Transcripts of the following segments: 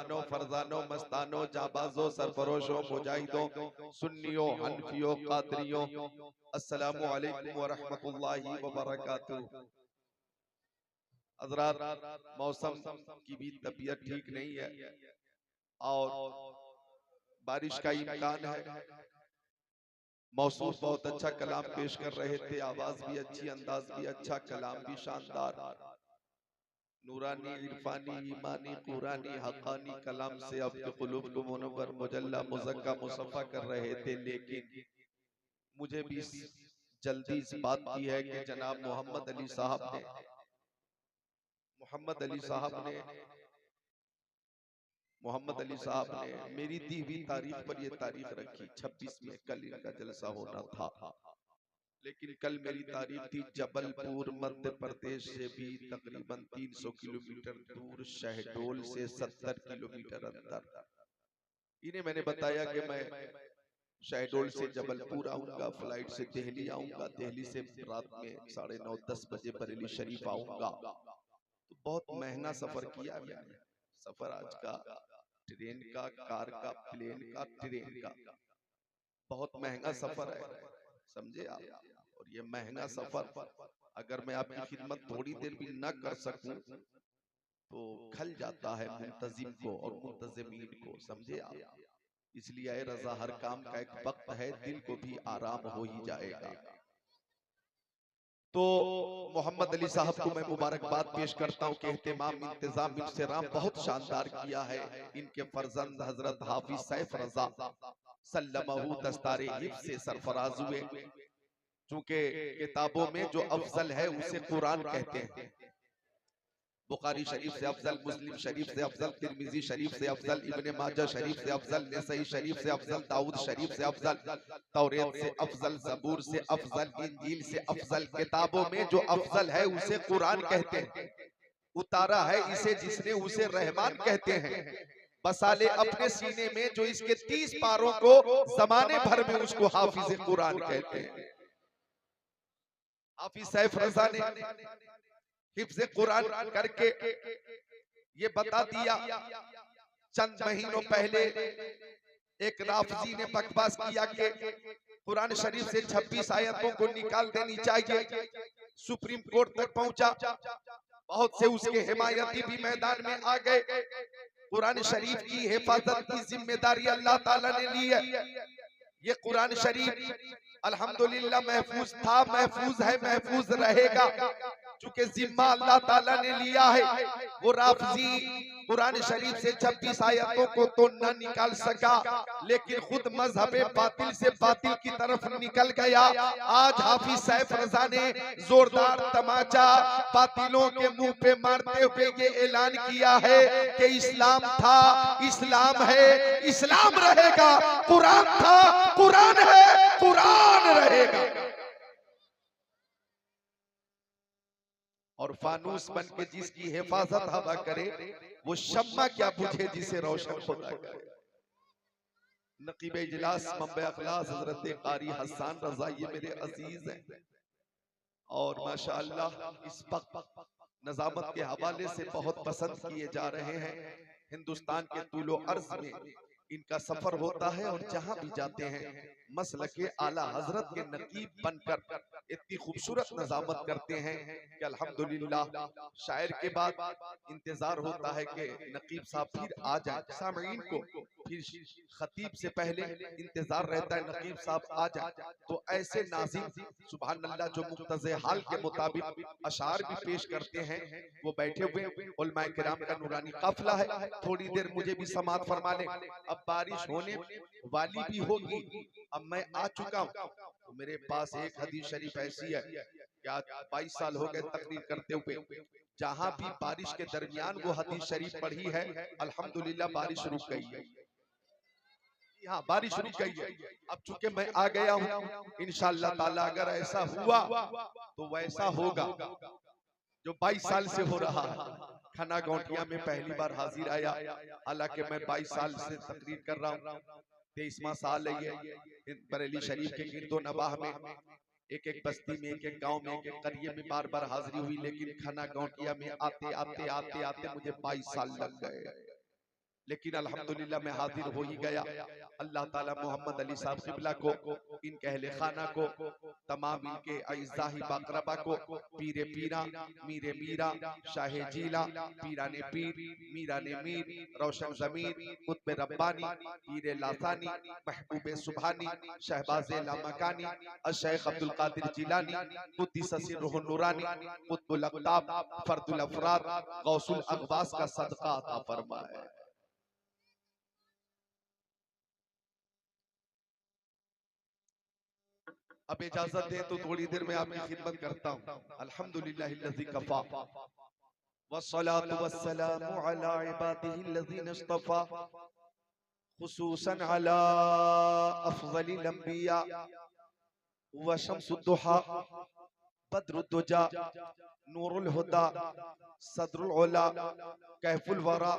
कुर्बानो फरजानो मस्तानो जाबाजो सरफरोशो मुजाहिदों सुन्नियों हनफियों कादरियों, अस्सलामु अलैकुम व रहमतुल्लाहि व बरकातुहू। हज़रात, मौसम की भी तबीयत ठीक नहीं है और बारिश का इम्कान है। मौसूफ बहुत अच्छा कलाम पेश कर रहे थे, आवाज भी अच्छी, अंदाज भी अच्छा, कलाम भी शानदार, नूरानी इरफानी ईमानी कुरानी हकानी कलाम से आपके कुलूब को मुनव्वर मुजल्ला मुज़क्का मुसफ़ा कर रहे थे। लेकिन मुझे भी जल्दी इस बात की है कि जनाब मोहम्मद अली साहब ने मेरी दी हुई तारीख पर यह तारीख रखी 26 में, कल इनका जलसा होना था। लेकिन कल मेरी तारीख थी जबलपुर मध्य प्रदेश से भी तकरीबन 300 किलोमीटर दूर, शहडोल से 70 किलोमीटर अंदर। इन्हें मैंने बताया कि मैं शहडोल से जबलपुर आऊंगा, फ्लाइट से दिल्ली आऊंगा, दिल्ली से रात में 9:30-10 बजे बरेली शरीफ आऊंगा। तो बहुत महंगा सफर किया मैंने, सफर आज का ट्रेन का, कार का, प्लेन का, ट्रेन का, बहुत महंगा सफर है, समझे आप। और ये महंगा सफर अगर मैं आपकी खिदमत थोड़ी देर भी न कर सकूं तो खल जाता है मुंतजिम को और मुंतजिमीन को, समझे आप। इसलिए ऐ रजा, हर काम का एक वक्त है, दिल को भी आराम हो ही जाएगा। तो मोहम्मद अली साहब को मैं मुबारकबाद पेश करता हूँ कि एहतिमाम इंतजाम इंतज़ाम बहुत शानदार किया है। इनके फर्जंद हजरत हाफिज सैफ रजा सल्लमहु दस्तारे हिफ्ज़ से सरफराज हुए। चूंकि किताबों में जो अफजल है उसे कुरान कहते हैं। बुखारी शरीफ से अफजल, मुस्लिम शरीफ से अफजल, तिरमिजी शरीफ से अफजल, इब्ने माजा शरीफ से अफजल, नसई शरीफ से अफजल, दाऊद शरीफ से अफजल, तौरात से अफजल, ज़बूर से अफजल, इंजील से अफजल। किताबों में जो अफजल है उसे कुरान कहते हैं। उतारा है इसे जिसने उसे रहमान कहते हैं। बसाले अपने सीने में जो इसके 30 पारों को जमाने भर में उसको हाफिज कुरान कहते हैं। हाफिज सैफ रजा ने हिफ्ज़ कुरान करके ये बता दिया। चंद महीनों पहले एक राफजी ने बकवास किया कि कुरान शरीफ से 26 आयतों को निकाल देनी चाहिए। सुप्रीम कोर्ट तक पहुंचा, बहुत से उसके हिमायती भी मैदान में आ गए। कुरान शरीफ की हिफाजत की जिम्मेदारी अल्लाह ताला ने ली है। ये कुरान शरीफ अल्हम्दुलिल्लाह महफूज था, महफूज है, महफूज रहेगा, चूंकि जिम्मा अल्लाह ताला ने लिया है। वो राफजी कुरान शरीफ से 26 आयतों को तो न निकाल सका, लेकिन खुद मजहबे बातिल से बातिल की तरफ निकल गया। आज हाफिज सैफ रजा ने जोरदार तमाचा बातिलों के मुंह पे मारते हुए ये ऐलान किया है कि इस्लाम था, इस्लाम है, इस्लाम रहेगा। कुरान था, कुरान है, कुरान रहेगा। और फानूस बन के जिसकी हिफाजत हवा करे, वो शम्मा क्या बुझे जिसे रोशन खुदा करे। नकीब इजलास मंबे अखलास हजरत कारी हसन रजा ये मेरे अजीज हैं और माशाअल्लाह इस वक्त नजामत के हवाले से बहुत पसंद किए जा रहे हैं। हिंदुस्तान के तूलो अर्ज में इनका सफर होता है और जहां भी जाते हैं मसलके आला हजरत के नकीब बनकर इतनी खूबसूरत नजामत करते हैं कि अल्हम्दुलिल्लाह शायर के बाद इंतजार होता है कि नकीब साहब फिर आ जाए। सामईन को फिर खतीब से पहले इंतजार रहता है नकीब साहब आ जाए। तो ऐसे नाज़िम सुभान अल्लाह जो मुक्तज़े हाल के मुताबिक अशार भी पेश करते हैं, वो बैठे हुए उलमाए किराम का नूरानी काफिला है। थोड़ी देर मुझे भी समात फरमा लें। अब बारिश होने वाली भी होगी, अब मैं आ चुका हूँ। तो मेरे पास एक हदीस शरीफ ऐसी है कि आज 22 साल हो गए तकरीर करते हुए, जहां भी बारिश के दरमियान वो हदीस शरीफ पढ़ी है, अल्हम्दुलिल्लाह बारिश रुक गई है। हाँ, बारिश रुक गई है। अब चूंकि मैं आ गया हूँ, इंशाअल्लाह ताला अगर ऐसा हुआ तो वैसा होगा जो 22 साल से हो रहा है। खना गौटिया में पहली बार हाजिर आया, हालांकि मैं 22 साल से तकरीर कर रहा हूँ। 23वां साल है ये। बरेली शरीफ के गिरदो नवाह में एक एक बस्ती में, एक एक गांव में, एक एक करिए में बार बार हाजिरी हुई, लेकिन खना गौटिया में आते आते आते आते मुझे 22 साल लग गए। लेकिन अल्हम्दुलिल्लाह मैं हाजिर हो ही गया। अल्लाह ताला मोहम्मद अली साहब क़िबला को, इनके अहले खाना को, तमाम इनके अइज़्ज़ा ही बाक़रबा को, पीरे पीरा, मीरे मीरा, शाहे जीला, पीराने पीर, मीराने मीर, रोशन ज़मीर, कुतुब रब्बानी, पीरे लासानी, महबूबे सुभानी, शहबाज़े लामकानी, अश-शेख अब्दुल क़ादिर जिलानी, क़ुद्दिस सिर्रुहुन नूरानी, कुतुबुल अक़ताब, फ़र्दुल अफ़राद, गौसुल अग़वास का सदका अता फरमाए। अब इजाजत दे तो थोड़ी देर में आपकी खिदमत करता हूँ। अल्हम्दुलिल्लाहिल्लज़ी कफ़ा वस्सलातु वस्सलामु अला इबादिहिल्लज़ीना इस्तफ़ा खुसूसन अला अफ़ज़लिल अंबिया व शम्सुद्दुहा बद्रुद्दुजा नूरुल हुदा सदरुल उला कैफुल वरा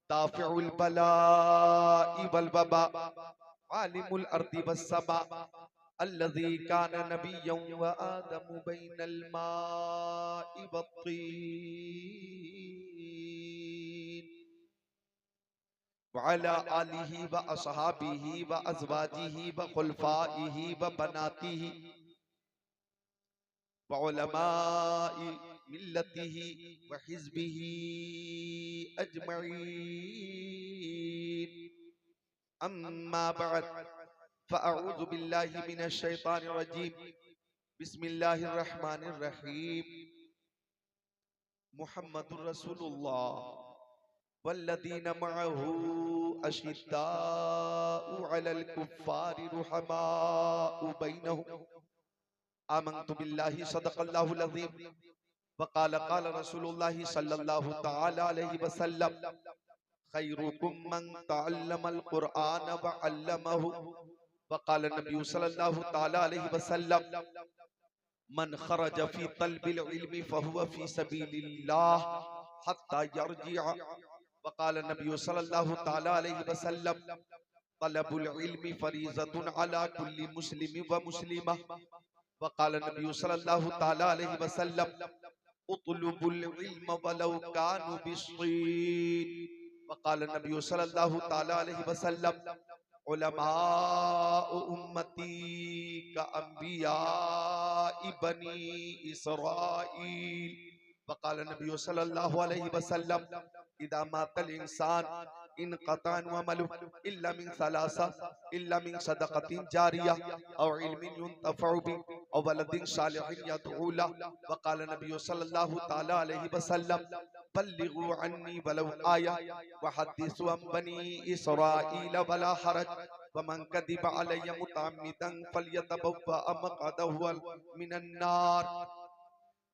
दाफ़िउल बला'i वल वबा आलिमुल अर्दि वस्समा अल्लज़ी कान नबिय्यन व आदमु बैनल मा'i वत्तीन व अला आलिहि व अस्हाबिहि व अज़वाजिहि व खुलफ़ाइहि व बनातिहि व उलमा'i मिल्लतिहि व हिज़्बिहि अजमईन। अम्मा बअद फ़अऊज़ु बिल्लाहि मिनश शैतानिर रजीम। बिस्मिल्लाहिर रहमानिर रहीम। मुहम्मदुर रसूलुल्लाह वल्लज़ीना मअहू अशिद्दाउ अलल कुफ़्फ़ारि रुहमाउ बैनहुम आमन्तु बिल्लाहि सदक़ल्लाहुल अज़ीम व क़ाल क़ाल रसूलुल्लाहि सल्लल्लाहु तआला अलैहि वसल्लम खैरुकुम मन तअल्लमल क़ुरआन व अल्लमहु व क़ाल नबी सल्लल्लाहु तआला अलैहि वसल्लम मन खरज फी तलबिल इल्मि फहुव फी सबीलिल्लाह हत्ता यरजिअ व क़ाल नबी सल्लल्लाहु तआला अलैहि वसल्लम तलबुल इल्मि फरीज़तुन अला कुल्लि मुस्लिम व मुस्लिमा व क़ाल नबी सल्लल्लाहु तआला अलैहि वसल्लम उतलुबुल इल्म वलौ कानु बिस्सीन व क़ाल नबी सल्लल्लाहु तआला अलैहि वसल्लम उलमाउ उम्मती का अंबिया'i बनी इसराईल व क़ाल नबी सल्लल्लाहु अलैहि वसल्लम इदा मातल इंसान इनक़ता अमलुहु इल्ला मिन सलासा इल्ला मिन सदक़तिन जारिया औ इल्मिन युंतफ़उ बिही औ वलदिन सालिहिन यदऊ लहु व क़ाल नबी सल्लल्लाहु तआला अलैहि वसल्लम बल्लिगू अन्नी वलौ आया व हद्दिसू अन बनी इसराईल वला हरज व मन कदिब अलैया मुतअम्मिदन फल्यतबव्वा मक़अदहु मिनन नार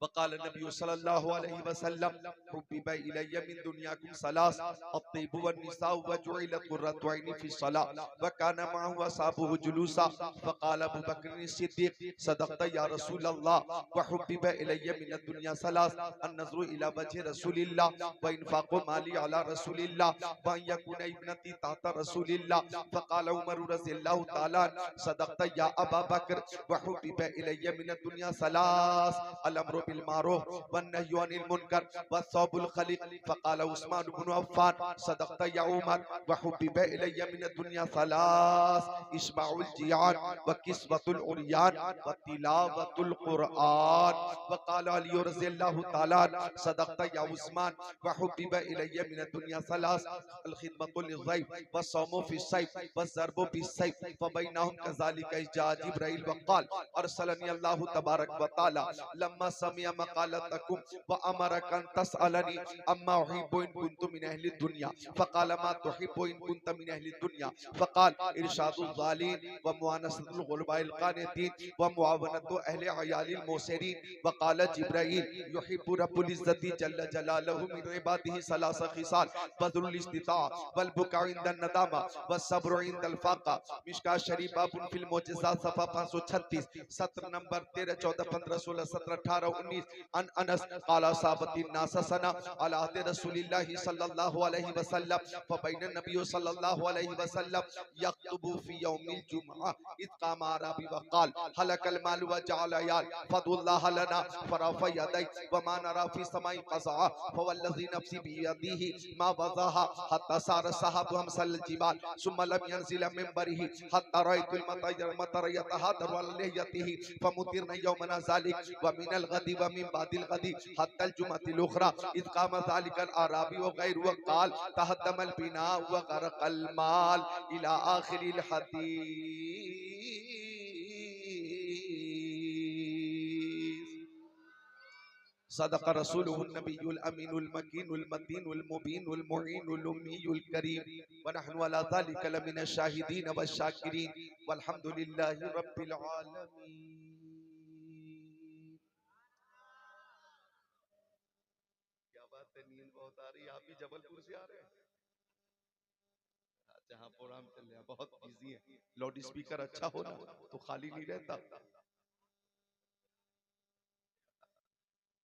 व क़ाल नबी सल्लल्लाहु अलैहि वसल्लम हुब्बिबा इलय्या मिन दुनियाकुम सलास अत्तिबु वन निसाउ व जुइलत कुर्रतु ऐनी फी सलाह व काना मअहु असहाबुहु जुलूसा फ़क़ाल अबू बकर सिद्दीक़ सदक़त या रसूल अल्लाह व हुब्बिबा इलय्या मिन दुनिया सलास अन नज़रु इला वजहि रसूलिल्लाह व इन्फ़ाक़ु माली अला रसूलिल्लाह व अन यकूना इब्नती तहता रसूलिल्लाह फ़क़ाल उमर रज़ियल्लाहु तआला सदक़त या अबा बकर व हुब्बिबा इलय्या मिन दुनिया सलास अल-अम्रु बिल मारूफ वन नह्यु अनिल मुनकर वस्सौबुल खलीक फ़क़ाल उस्मान इब्न अफ़्फ़ान सदक़त या उमर व हुब्बिबा इलय्या मिन दुनिया सलास इस्माउल जियान व किस्वतुल उरियान व तिलावतुल कुरआन व क़ाल अली रज़ियल्लाहु तआला सदक़त या उस्मान व हुब्बिबा इलय्या मिन दुनिया सलास अल खिदमतु लिज़ैफ व सौमु फी सैफ व ज़रबु बि सैफ व बैनहुम कज़ालिका इजा जिब्राईल व क़ाल अरसलनी अल्लाहु तबारक व तआला लम्मा समिअ मक़ालतकुम व अमरक अन तसअलनी अम्मा उहिब्बु इन कुन्तु मिन अहलि दुनिया फ़क़ाल मा तुहिब्बु इन कुन्त मिन अहलि दुनिया फ़क़ाल इरशादुल ज़ालिन व मुआनसतुल ग़ुलबाइल क़ानितीन व मुआवनतु अहलि अयालिल मुसिरीन व क़ाल जिब्राईल युहिब्बु रब्बुल इज़्ज़ति जल्ल जलालहु मिन इबादिहि सलासा खिसाल बज़लुल इस्तिताअ वल बुकाउ इंदन नदामा व सब्रु इंदल फ़ाक़ा मिशकात शरीफ बाबुन फिल मुअज्जिज़ात सफ़ा 536 सत्र नंबर 13 14 15 16 17 18 19 अन अनस क़ाला साबतिन नास सना अला अहद रसूलिल्लाहि सल्लल्लाहु अलैहि वसल्लम फबैन नबी सल्लल्लाहु अलैहि वसल्लम यक्तुबु फी यौमिल जुमअह इद क़ाम अरबी वक़ाल हलकल माल व जअल याल फदुल्लाह लना फरफ़ यदै व मा नरा फी समाई क़ज़ा फवल्लज़ी नफ्सी बियदिही मा वज़ाहा हत्ता सार साहब हमसल जिबाल सुम्मा लम यंज़िल मिंबरिही हत्ता रअयतुल मतर यतहादर अलैहियतिही फमुतिरना यौमना ज़ालिक व मिनल गदी व मिन बादिल गदी हत्ता अल जुमअतिल उखरा इद क़ाम ज़ालिकल अराबी व गैरु व क़ाल तहद्दमल बिना व ग़रक़ल माल इला आखिरिल हदीस। सदक़ रसूलुहुन नबियुल अमीनुल मकीनुल मतीनुल मुबीनुल मुईनुल उम्मीयुल करीम व नहनु अला ज़ालिका लमिनश शाहिदीन व शाकिरीन वल्हम्दुलिल्लाहि रब्बिल आलमीन। क्या बात है, नींद बहुत आ रही है। आप भी जबलपुर से आ रहे हैं? जहाँ प्रोग्राम चल रहा है बहुत बिजी है, लाउड स्पीकर अच्छा हो ना तो खाली नहीं रहता।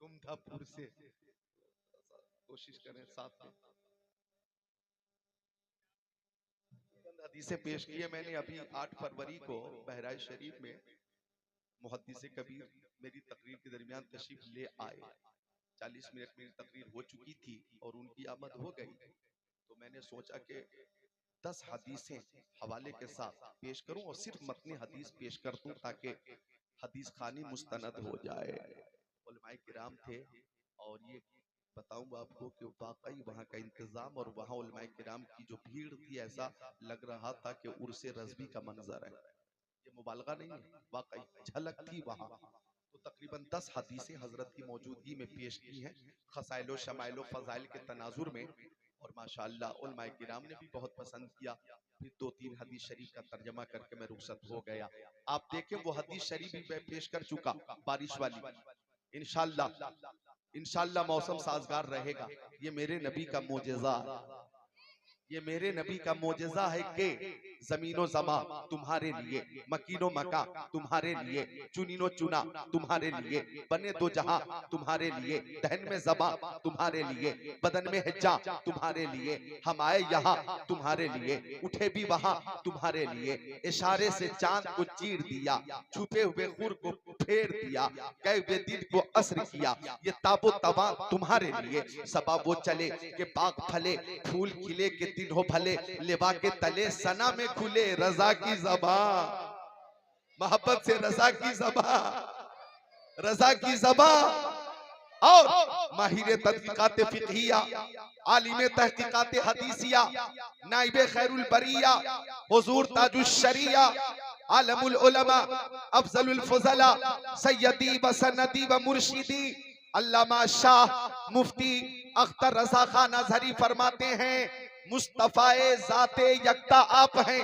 कुमधापुर से कोशिश करें साथ में। हदीसें पेश की है मैंने अभी 8 फरवरी को बहराइच शरीफ में। मुहद्दिस कबीर मेरी तकरीर के दरमियान तशरीफ ले आए। 40 मिनट मेरी तकरीर हो चुकी थी और उनकी आमद हो गई, तो मैंने सोचा कि 10 हदीसें हवाले के साथ पेश करूं और सिर्फ मतनी हदीस पेश कर दूं ताकि हदीस खानी मुस्तनद हो जाए। उलमाए किराम थे और ये बताऊंगा आपको कि वाकई वहाँ का इंतजाम और वहाँ उलमाए किराम की जो भीड़ थी, ऐसा लग रहा था कि उर्से रज़वी का मंजर है। ये मुबालगा नहीं है, वाकई झलक थी वहाँ। तो तकरीबन 10 हदीसें हजरत की मौजूदगी में पेश की हैं, खसाइलो शमाइलो फजाइल के तनाजुर में, और माशाअल्लाह उलमाए किराम ने भी बहुत पसंद किया। फिर 2-3 हदीस शरीफ का तर्जमा करके मैं रुखसत हो गया। आप देखें वो हदीस शरीफ भी मैं पेश कर चुका, बारिश वाली। इंशाअल्लाह इंशाअल्लाह मौसम साजगार रहेगा। ये मेरे नबी का मोजेज़ा है, ये मेरे नबी का मोजेज़ा है कि जमीनो जमा तुम्हारे लिए, मकीनो मका तुम्हारे लिए, चुनीनो चुना तुम्हारे लिए, बने दो जहां तुम्हारे लिए, दहन में जबा तुम्हारे लिए, बदन में हिज्जा तुम्हारे लिए, हम आए यहाँ तुम्हारे लिए, उठे भी वहां तुम्हारे लिए, इशारे से चांद को चीर दिया, छुपे हुए खुर को फेर दिया, गए हुए दिन को असर किया, ये ताबो तबा तुम्हारे लिए, सबा वो चले के बाग फले, फूल खिले के दिन हो भले, लेवा के तले सना में खुले रजा की ज़बां, मोहब्बत से रजा की ज़बां, रजा की ज़बां। और माहिर तहकीकात फिक़हिया, आलिम तहकीकात हदीसिया, नाइबे खैरुल बरिया, हुजूर ताजुश शरिया, आलमुल उलमा, अफजलुल फुज़ला, सय्यदी व सनदी व मुर्शिदी अल्लामा शाह मुफ्ती अख्तर रज़ा खान अज़हरी फरमाते हैं, मुस्तफ़ाए ज़ाते यकता आप हैं,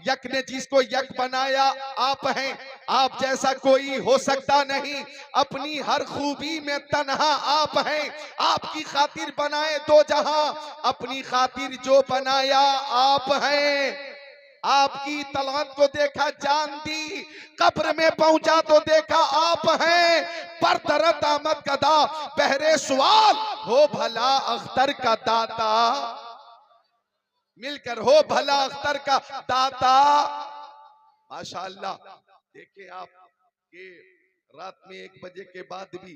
यक ने जिसको यक बनाया आप हैं, आप जैसा कोई हो सकता नहीं, अपनी हर खूबी में तन्हा आप हैं, आपकी खातिर बनाए दो जहां, अपनी खातिर जो बनाया आप हैं, आपकी तलवत को देखा जान दी, कब्र में पहुंचा तो देखा आप हैं, पर दरद आमद कदा बहरे सवाल हो भला अख्तर का दाता, मिलकर हो भला अख्तर का दाता। माशाअल्लाह देखें आप कि रात में 1 बजे के बाद भी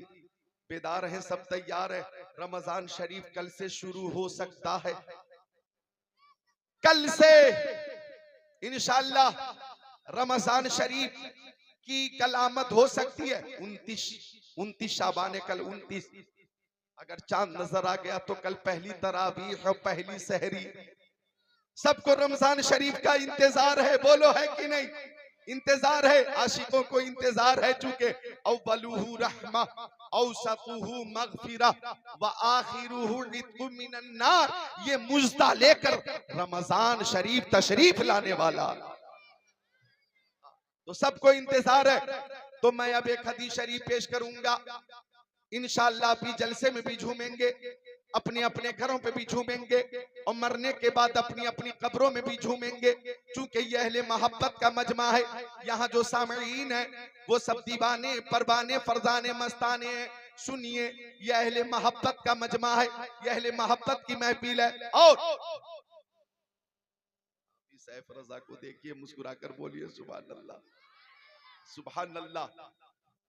बेदार है, सब तैयार है। रमजान शरीफ कल से शुरू हो सकता है, कल से इंशाअल्लाह रमजान शरीफ की कल आमद हो सकती है। 29 शाबान, कल 29। अगर चांद नजर आ गया तो कल पहली तरावीह और पहली सहरी। सबको रमजान शरीफ का इंतजार है, बोलो है कि नहीं? इंतजार है, आशिकों को इंतजार है, चूंकि अव्वलुहु रहमा औसतुहु मगफिरा व आखिरुहु इत्कुम मिनन नार, ये मुज्दा लेकर रमजान शरीफ तशरीफ लाने वाला, तो सबको इंतजार है। तो मैं अब एक हदीस शरीफ पेश करूंगा, इंशाअल्लाह भी जलसे में भी झूमेंगे, अपने अपने घरों पे भी झूमेंगे, और मरने के बाद अपनी अपनी कब्रों में भी झूमेंगे, क्योंकि ये अहले मोहब्बत का मजमा है। यहाँ जो सामईन है वो सब दीवाने, परवाने, फरजाने, मस्ताने हैं। सुनिए, यह अहले मोहब्बत का मजमा है, यह अहले मोहब्बत की महफिल है। और सैफ रजा को देखिए, मुस्कुराकर बोलिए सुभान अल्लाह, सुभान अल्लाह।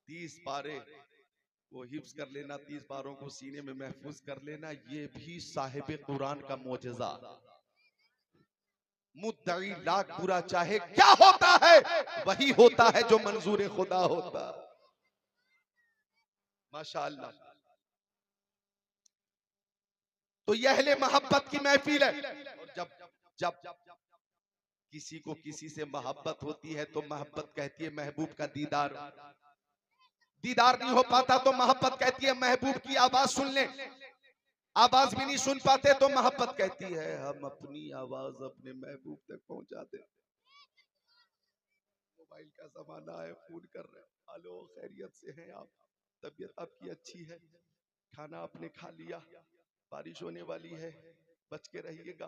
30 पारे वो हिफ्ज कर लेना, 30 पारों को सीने में महफूज कर लेना, ये भी साहिब कुरान का मोजज़ा। मुद्दई लाख बुरा चाहे, क्या होता है वही होता है जो मंजूर खुदा होता। माशाअल्लाह। तो यह अहले मोहब्बत की महफिल है। और जब जब किसी को किसी से मोहब्बत होती है तो मोहब्बत कहती है महबूब का दीदार। दीदार नहीं हो पाता तो मोहब्बत कहती है महबूब की आवाज सुन ले। आवाज भी नहीं सुन पाते तो मोहब्बत कहती है हम अपनी आवाज अपने महबूब तक पहुंचा दे। मोबाइल का जमाना है, फोन कर रहे हैं, हेलो खैरियत से हैं आप, तबीयत आपकी अच्छी है, खाना आपने खा लिया, बारिश होने वाली है, बच के रहिएगा।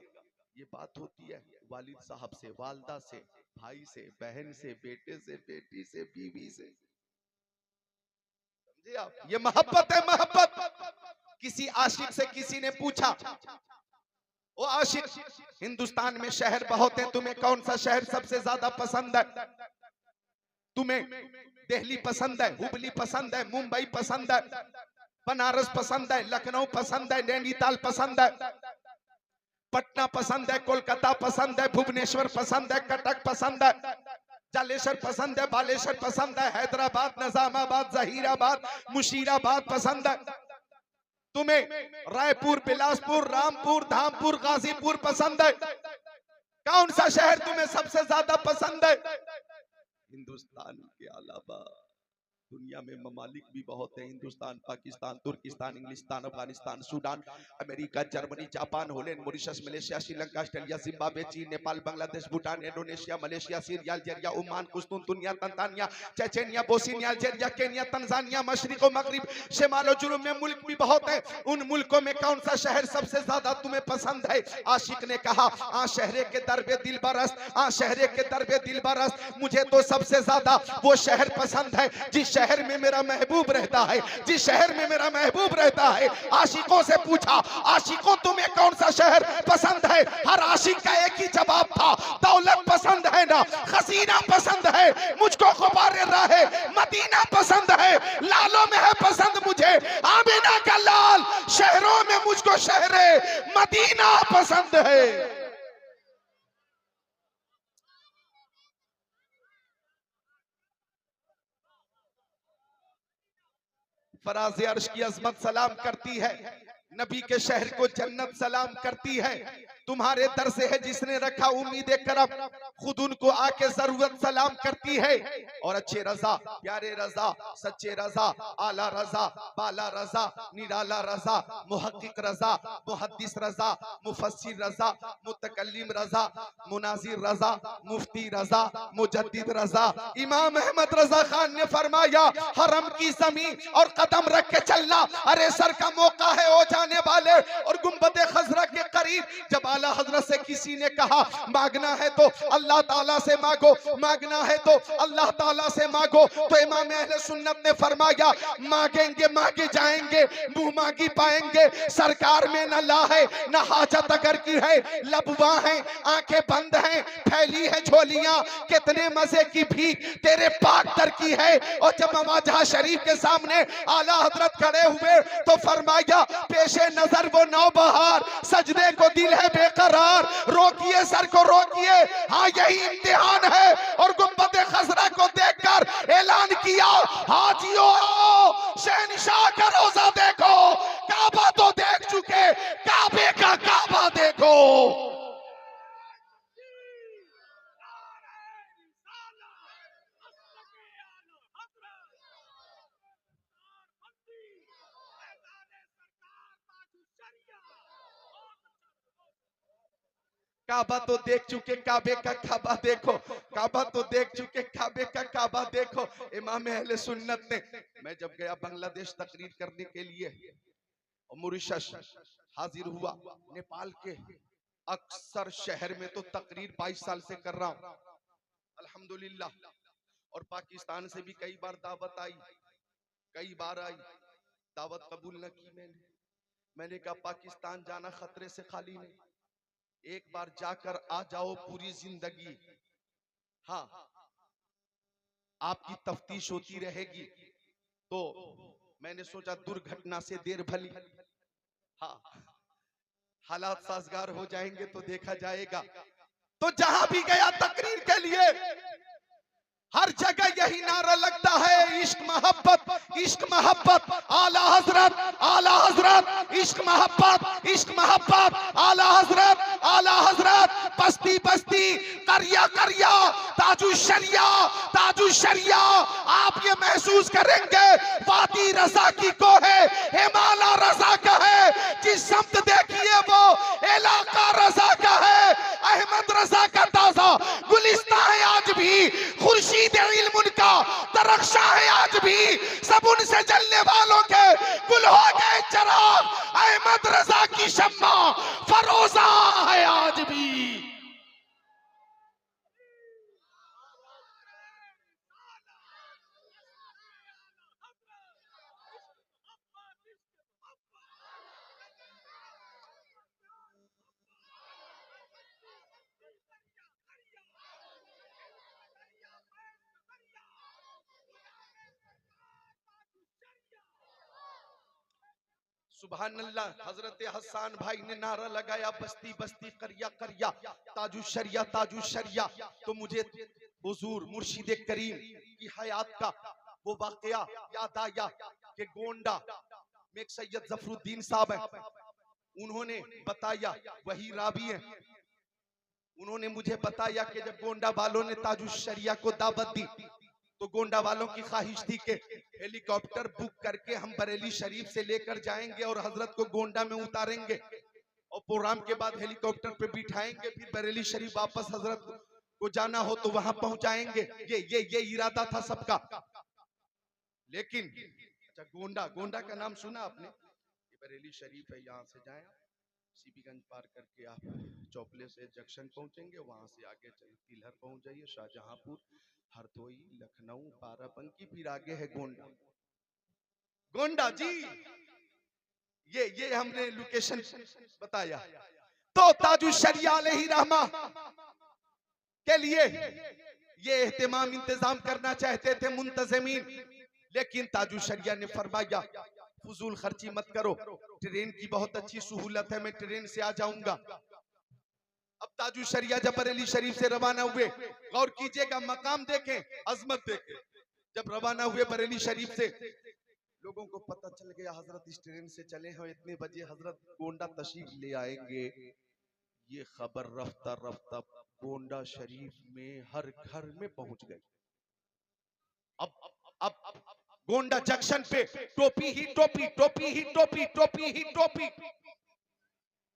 ये बात होती है वालिद साहब से, वालदा से, भाई से, बहन से, बेटे से, बेटी से, बीवी से। समझे आप? ये मोहब्बत है, मोहब्बत। किसी आशिक से किसी ने पूछा, ओ आशिक, हिंदुस्तान में शहर बहुत है, तुम्हें कौन सा शहर सबसे ज्यादा पसंद है? तुम्हें दिल्ली पसंद है, हुबली पसंद है, मुंबई पसंद है, बनारस पसंद है, लखनऊ पसंद है, नैनीताल पसंद है, पटना पसंद है, कोलकाता पसंद है, भुवनेश्वर पसंद है, कटक पसंद है, जालेश्वर पसंद है, बालेश्वर पसंद है, हैदराबाद, निजामाबाद, जहीराबाद, मुशीराबाद पसंद है। तुम्हें रायपुर, बिलासपुर, रामपुर, धामपुर, गाजीपुर पसंद है? कौन सा शहर तुम्हें सबसे ज्यादा पसंद है? हिंदुस्तान के अलावा दुनिया में ममालिक भी बहुत है, हिंदुस्तान, पाकिस्तान, तुर्किस्तान, इंग्लिस्तान, Afghanistan, Sudan, America, Germany, Japan, Holland, Mauritius, Malaysia, Sri Lanka, Australia, Zimbabwe, चीन, Nepal, Bangladesh, Bhutan, Indonesia, Malaysia, Syria, Algeria, Oman, कुस्तुनतुनिया, Tanzania, Chechnya, Bosnia, Algeria, Kenya, Tanzania, मशरिक व मगरिब, शिमाल और जुनूब में मुल्क भी बहुत है। उन मुल्कों में कौन सा शहर सबसे ज्यादा तुम्हें पसंद है? आशिक ने कहा, आ शहरे के दरबे दिल बरस, आ शहरे के दरबे दिल बरस, मुझे तो सबसे ज्यादा वो शहर पसंद है जिस शहर में मेरा महबूब रहता है, जिस शहर में मेरा महबूब रहता है। आशिकों से पूछा, आशिकों तुम्हें कौन सा शहर पसंद है? हर आशिक का एक ही जवाब था, दौलत पसंद है ना, खजीना पसंद है, मुझको गुबारे राहे मदीना पसंद है, लालों में है पसंद मुझे आमिना का लाल, शहरों में मुझको शहरे मदीना पसंद है। फराज अर्श की अजमत सलाम करती है, नबी के शहर को जन्नत सलाम करती है। तुम्हारे दर से है जिसने रखा उम्मीद करम, खुद उनको आके जरूरत सलाम करती है। और अच्छे रजा, प्यारे रजा, सच्चे रजा, आला रजा, बाला रजा, निराला रजा, मुहक्किक रजा, मुहद्दिस रजा, मुफस्सिर रजा, मुतकल्लिम रजा, मुनाजिर रजा, मुफ्ती रजा, मुजद्दिद रजा। इमाम अहमद रजा खान ने फरमाया, हरम की जमीन और कदम रख के चलना, अरे सर का मौका है हो जाने वाले। और गुंबद खजरा के करीब जब आला हजरत से किसी ने कहा, मांगना है तो अल्लाह ताला से मांगो, मांगना है तो अल्लाह ताला से मांगो, तो इमाम अहले सुन्नत ने फरमाया, मांगेंगे मांगे जाएंगे, मुंह मांगी पाएंगे। सरकार में न ला है न हाजत अगर की है, लबवा है, आंखें बंद हैं, फैली है झोलियां, कितने मजे की भीख तेरे पाक दर की है। और जब मवाजा शरीफ के सामने आला हजरत खड़े हुए तो फरमाया, पेशे नजर वो नौबहार, सजदे को दिल है बेकरार, रोकिए सर को रोकिए, हाँ यही इम्तिहान है। और गुंबद खजरा को देखकर ऐलान किया, हाजियो शहनशाह का रोजा देखो, काबा तो देख चुके, काबे का काबा देखो। काबा तो देख चुके, काबे का काबा देखो, काबा तो देख चुके, काबे का काबा देखो। इमाम अहले सुन्नत ने, मैं जब गया बांग्लादेश तकरीर करने के लिए और मॉरिशस हाजिर हुआ, नेपाल के अक्सर शहर में तो तकरीर 22 साल से कर रहा हूं अल्हम्दुलिल्लाह। और पाकिस्तान से भी कई बार दावत आई, कई बार आई, दावत कबूल न की मैंने कहा पाकिस्तान जाना खतरे से खाली नहीं, एक बार जाकर आ जाओ पूरी जिंदगी, हाँ आपकी तफ्तीश होती रहेगी। तो मैंने सोचा दुर्घटना से देर भली, हाँ हालात साजगार हो जाएंगे तो देखा जाएगा। तो जहां भी गया तकरीर के लिए हर जगह यही नारा लगता है, इश्क मोहब्बत, इश्क मोहब्बत, आला हजरत, आला हजरत, इश्क मोहब्बत, इश्क मोहब्बत, आला हजरत, आला हजरत, बस्ती बस्ती, करिया करिया, ताजु शरिया, ताजु शरिया। आप ये महसूस करेंगे वादी रजा की को है, हिमाला रजा का है, जिस शब्द देखिए वो इलाका रजा का है, अहमद रजा का ताजा गुलिस्ता है आज भी, खुर्शीद इल्म का तरक्शा है आज भी, सब उनसे जलने वालों के गुल हो गए चराग, अहमद रजा की शम्मा फरोजा है आज भी। सुभान अल्लाह। हजरत हसन भाई ने नारा लगाया, बस्ती बस्ती करिया करिया, ताजु शरिया, ताजु शरिया। तो मुझे हुजूर मुर्शिद करीम की हयात का वो वाकया याद आया कि गोंडा में एक सैयद जफरुद्दीन साहब है, उन्होंने बताया, वही रावी है, उन्होंने मुझे बताया कि जब गोंडा वालों ने ताजु शरिया को दावत दी तो गोंडा वालों की ख्वाहिश थी कि हेलीकॉप्टर बुक करके हम बरेली शरीफ से लेकर जाएंगे और हजरत को गोंडा में उतारेंगे और प्रोग्राम के बाद हेलीकॉप्टर पे बिठाएंगे, फिर बरेली शरीफ वापस हजरत को जाना हो तो वहां पहुंचाएंगे। ये इरादा था सबका। लेकिन अच्छा, गोंडा, गोंडा का नाम सुना आपने? ये बरेली शरीफ है, यहाँ से जाए सीपीगंज पार करके आप चौपले से जंक्शन पहुंचेंगे, वहां से आगे चल तिलहर पहुंच जाइए, शाहजहांपुर, हरदोई, लखनऊ, बाराबंकी, फिर आगे है गोंडा। गोंडा जी, ये हमने लोकेशन बताया। तो ताजु शरिया अलैहि रहमा के लिए ये एहतमाम इंतजाम करना चाहते थे मुंतजमीन, लेकिन ताजु शरिया ने फरमाया फजूल खर्ची मत करो, ट्रेन की बहुत अच्छी सहूलत है, मैं ट्रेन से आ जाऊंगा। अब ताजु शरिया जब बरेली शरीफ से रवाना हुए, गौर कीजिएगा, मकाम देखें, अजमत देखें। जब रवाना हुए बरेली शरीफ से, लोगों को पता चल गया हजरत इस ट्रेन से चले हैं, इतने बजे हजरत गोंडा तशरीफ ले आएंगे। ये खबर रफ्ता रफ्ता गोंडा शरीफ में हर घर में पहुंच गई। अब गोंडा जंक्शन पे टोपी ही टोपी, टोपी ही टोपी, टोपी ही टोपी,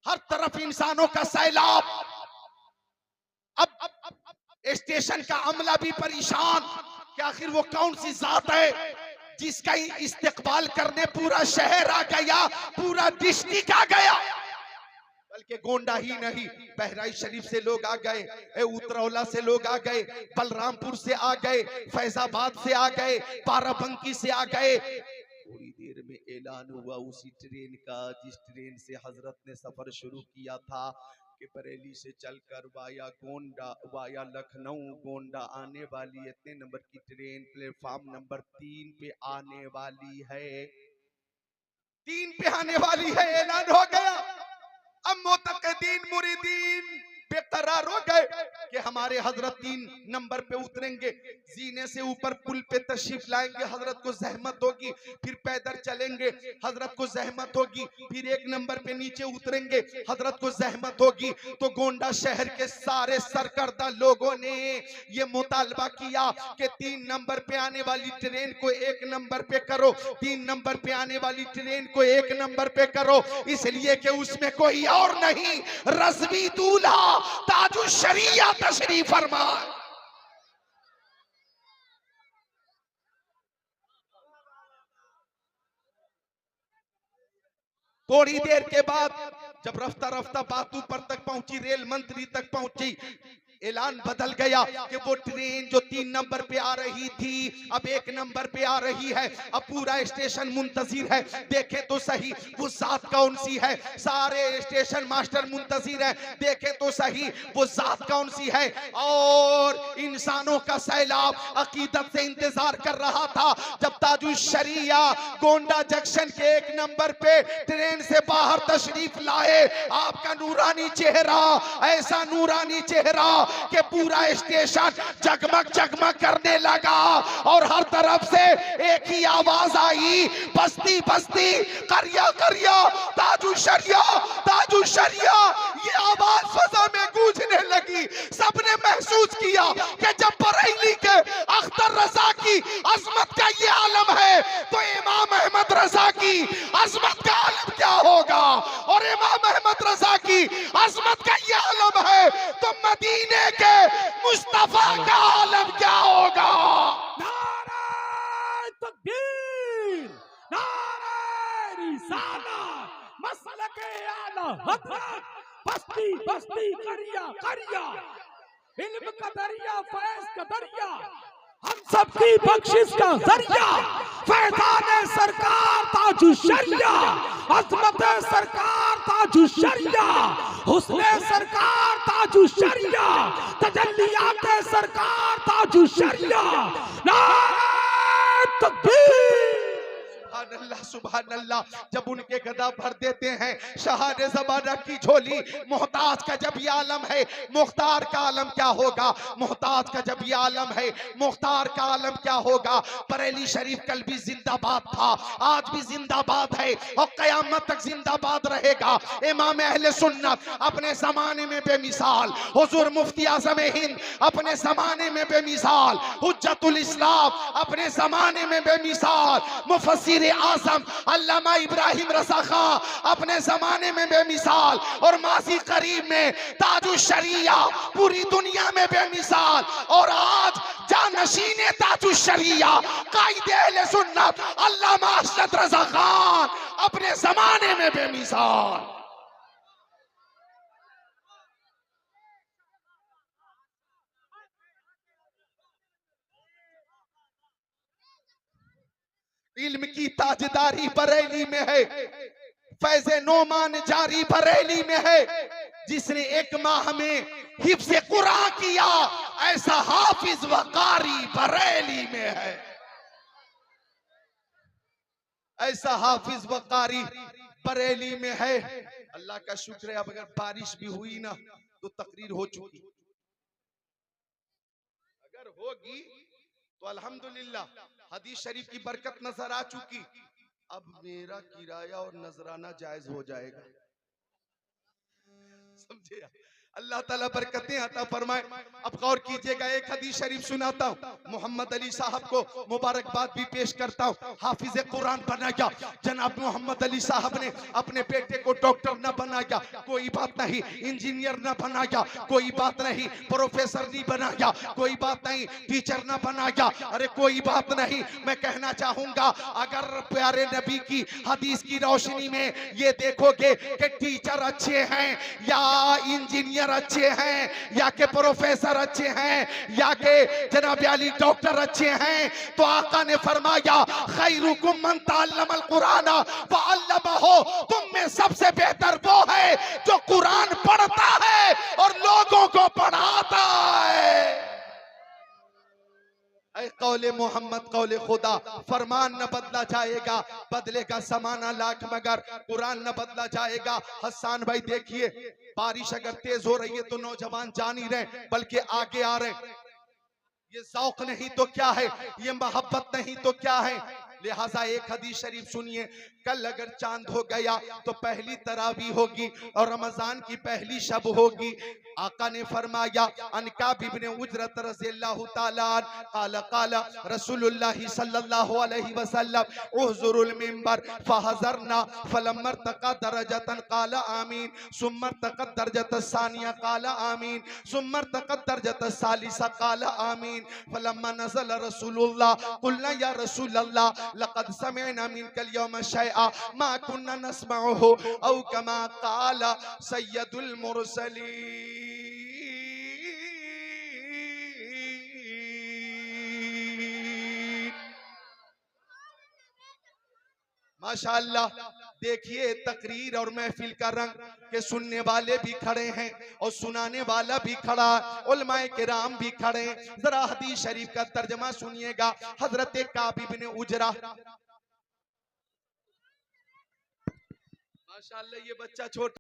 हर तरफ इंसानों का सैलाब। अब स्टेशन का अमला भी परेशान कि आखिर वो कौन सी जात है जिसका इस्तेकबाल करने पूरा शहर आ गया, पूरा डिस्ट्रिक्ट आ गया। बल्कि गोंडा ही नहीं, बहराइच शरीफ से लोग आ गए, उतरौला से लोग आ गए, बलरामपुर से आ गए, फैजाबाद से आ गए, बाराबंकी से आ गए। थोड़ी देर में ऐलान हुआ उसी ट्रेन का जिस ट्रेन से हजरत ने सफर शुरू किया था कि बरेली से चलकर वाया गोंडा, वाया लखनऊ गोंडा आने वाली इतने नंबर की ट्रेन प्लेटफॉर्म नंबर 3 पे आने वाली है, 3 पे आने वाली है। ऐलान हो गया। अब मुतक़िदीन मुरीदीन बेकरार हो गए कि हमारे हजरत 3 नंबर पे उतरेंगे, जीने से ऊपर पुल पे तशरीफ लाएंगे, हजरत को जहमत होगी, फिर पैदल चलेंगे, हजरत को जहमत होगी, फिर 1 नंबर पे नीचे उतरेंगे, हजरत को जहमत होगी। तो गोंडा शहर के सारे सरकर्दा लोगों ने ये मुतालबा किया कि 3 नंबर पे आने वाली ट्रेन को 1 नंबर पे करो, 3 नंबर पे आने वाली ट्रेन को 1 नंबर पे करो, इसलिए कि उसमें कोई और नहीं, रज़वी दूल्हा ताजु शरिया तशरीफ फरमा। थोड़ी देर के बाद जब रफ्ता रफ्ता बात ऊपर तक पहुंची, रेल मंत्री तक पहुंची, ऐलान बदल गया कि वो ट्रेन जो 3 नंबर पे आ रही थी अब 1 नंबर पे आ रही है। अब पूरा स्टेशन मुंतजिर है, देखे तो सही वो जात कौन सी है। सारे स्टेशन मास्टर मुंतजिर है, देखे तो सही वो जात कौन सी है। और इंसानों का सैलाब अकीदत से इंतजार कर रहा था जब ताजुल शरिया गोंडा जंक्शन के 1 नंबर पे ट्रेन से बाहर तशरीफ लाए। आपका नूरानी चेहरा, ऐसा नूरानी चेहरा कि पूरा स्टेशन जगमग जगमग करने लगा और हर तरफ से एक ही आवाज आई, बस्ती बस्ती, करिया करिया, ताजुल शरिया, ताजुल शरिया। ये आवाज फजा में गूंजने लगी। सबने महसूस किया कि जब बरेली के अख्तर रजा की अजमत का ये आलम है तो इमाम अहमद रजा की अजमत का आलम क्या होगा। और इमाम अहमद रजा की अजमत का ये आलम है तो मदीने के मुस्तफा का आलम क्या होगा। नारे तकबीर, नारे रिसालत, मसलके आला हज़रत, बस्ती बस्ती, करिया करिया, इल्म का दरिया, फैज़ का दरिया, हम सबकी बख्शिश का जरिया, फैज़ान सरकार ताजुल शरिया, अज़मत सरकार ताजुल शरिया, हुस्न सरकार ताजुल शरिया, तजल्लियात सरकार ताजुल शरिया। नारे तकबीर, सुभान अल्लाह। जब उनके गदा भर देते हैं शहारे ज़माना की झोली। मोहताज का जब ये आलम है मुख्तार का आलम क्या होगा। मोहताज का जब ये आलम है मुख्तार का आलम क्या होगा। बरेली शरीफ कल भी जिंदाबाद था, आज भी जिंदाबाद है और कयामत तक जिंदाबाद रहेगा। इमाम अहले सुन्नत अपने जमाने में बेमिसाल, हुजूर मुफ्ती आज़म हिंद अपने जमाने में बेमिसाल, हुज्जतुल इस्लाम अपने जमाने में बेमिसाल, मुफस्सिर आज़म अल्लामा इब्राहिम रज़ा खां अपने जमाने में बेमिसाल और माजी करीब में ताजुल शरिया पूरी दुनिया में बेमिसाल। और आज जानशीने ताजुल शरिया कायदे अहले सुन्नत अल्लामा अशरफ रज़ा खान अपने जमाने में बेमिसाल। इल्म की ताजदारी बरेली में है, फैज़े नोमान जारी बरेली में है। जिसने 1 माह में हिफ्ज़े कुरान किया ऐसा हाफिज व कारी बरेली में है। ऐसा हाफिज व कारी बरेली में है। अल्लाह का शुक्र है अब अगर बारिश भी हुई ना तो तकरीर हो चुकी, अगर होगी तो अल्हम्दुलिल्लाह हदीस शरीफ की बरकत नजर आ चुकी। अब मेरा किराया और नजराना जायज हो जाएगा, समझे। अल्लाह ताला बरकतें अता फरमाए। अब गौर कीजिएगा, एक हदीस शरीफ सुनाता हूँ, मोहम्मद अली साहब को मुबारकबाद भी पेश करता हूँ। हाफिज कुरान बनाया जनाब मोहम्मद अली साहब ने, अपने बेटे को डॉक्टर न बनाया, कोई बात नहीं, इंजीनियर न बनाया, कोई बात नहीं, प्रोफेसर नहीं बनाया, कोई बात नहीं, टीचर न बनाया, अरे कोई बात नहीं। मैं कहना चाहूंगा अगर प्यारे नबी की हदीस की रोशनी में ये देखोगे कि टीचर अच्छे हैं या इंजीनियर अच्छे हैं या के प्रोफेसर अच्छे हैं या के जनाब अली डॉक्टर अच्छे हैं, तो आका ने फरमाया खैरुकुम मन तअल्लमल कुरान व अल्लमहु, तुम में सबसे बेहतर वो है जो कुरान पढ़ता है और लोगों को पढ़ाता है। कौले मोहम्मद कौले खुदा, फरमान न बदला जाएगा, बदलेगा समाना लाख मगर कुरान न बदला जाएगा। हसन भाई देखिए, बारिश अगर तेज हो रही है तो नौजवान जा नहीं रहे बल्कि आगे आ रहे। ये ज़ौक़ नहीं तो क्या है, ये मोहब्बत नहीं तो क्या है। लिहाजा एक हदीस शरीफ सुनिए, कल अगर चांद हो गया तो पहली तरावी होगी और रमजान की पहली शब होगी। आका ने फरमाया अनकाब इब्न उजरत रज़ियल्लाहु ताला काला काला रसूलुल्लाह सल्लल्लाहु अलैहि वसल्लम उहजुरुल मिंबर फहज़रना फलम्मर तका दरजतन काला आमीन सुम्मर तकत दरजत सानिया काला आमीन सुम्मर तकत दरजत सालिसा काला आमीन फलम्मा नज़ल रसूलुल्लाह कुलना या रसूलल्लाह लक़द समिअना मिनकल यौम शैआ मा कुन्ना नस्मउहु औ कमा क़ाला सय्यदुल मुरसलीन। माशाअल्लाह। देखिए तकरीर और महफिल का रंग के सुनने वाले भी खड़े हैं और सुनाने वाला भी खड़ा, उलमाए किराम भी खड़े। जरा हदीस शरीफ का तर्जमा सुनिएगा। हजरत काब इब्न उजरा, माशाअल्लाह ये बच्चा छोटा